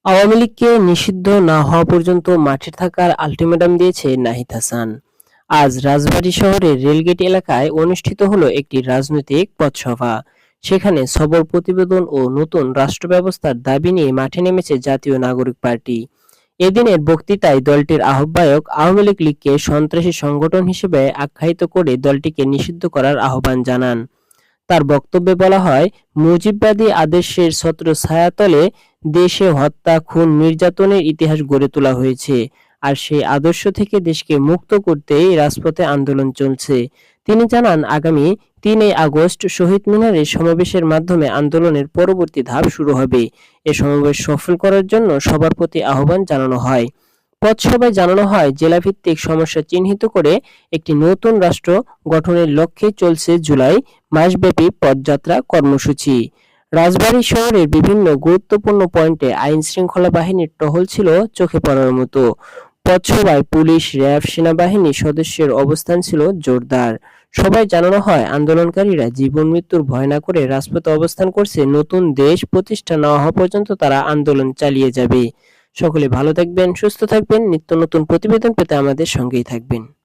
আওয়ামী লীগকে নিষিদ্ধ না হওয়া পর্যন্ত মাঠে থাকার আলটিমেটাম দিয়েছে নাহিদ হাসান। আজ রাজবাড়ী শহরের রেলগেট এলাকায় অনুষ্ঠিত হলো একটি রাজনৈতিক পথসভা। সেখানে সবর প্রতিবেদন ও নতুন রাষ্ট্র ব্যবস্থার দাবি নিয়ে মাঠে নেমেছে জাতীয় নাগরিক পার্টি। এদিনের বক্তৃতায় দলটির আহ্বায়ক আওয়ামী লীগকে সন্ত্রাসী সংগঠন হিসেবে আখ্যায়িত করে দলটিকে নিষিদ্ধ করার আহ্বান জানান। তার বক্তব্যে বলা হয়, মুজিববাদী আদর্শের ছত্রছায়াতলে দেশে হত্যা, খুন, নির্যাতনের ইতিহাস গড়ে তোলা হয়েছে। আর সেই আদর্শ থেকে দেশকে মুক্ত করতেই রাজপথে আন্দোলন চলছে। তিনি জানান, আগামী ৩ আগস্ট শহীদ মিনারে সমাবেশের মাধ্যমে আন্দোলনের পরবর্তী ধাপ শুরু হবে। এ সমাবেশ সফল করার জন্য সবার প্রতি আহ্বান জানানো হয়। পথসভায় জানানো হয়, জেলাভিত্তিক সমস্যা চিহ্নিত করে একটি নতুন রাষ্ট্র গঠনের লক্ষ্যে চলছে জুলাই মাসব্যাপী পদযাত্রা কর্মসূচি। রাজবাড়ী শহরের বিভিন্ন গুরুত্বপূর্ণ পয়েন্টে আইন শৃঙ্খলা বাহিনীর টহল ছিল চোখে পড়ার মতো। পথসভায় পুলিশ, র্যাব, সেনাবাহিনী সদস্যের অবস্থান ছিল জোরদার। সবাই জানানো হয়, আন্দোলনকারীরা জীবন মৃত্যুর ভয় না করে রাজপথে অবস্থান করছে। নতুন দেশ প্রতিষ্ঠা না হওয়া পর্যন্ত তারা আন্দোলন চালিয়ে যাবে। সকলে ভালো থাকবেন, সুস্থ থাকবেন। নিত্য নতুন প্রতিবেদন পেতে আমাদের সঙ্গেই থাকবেন।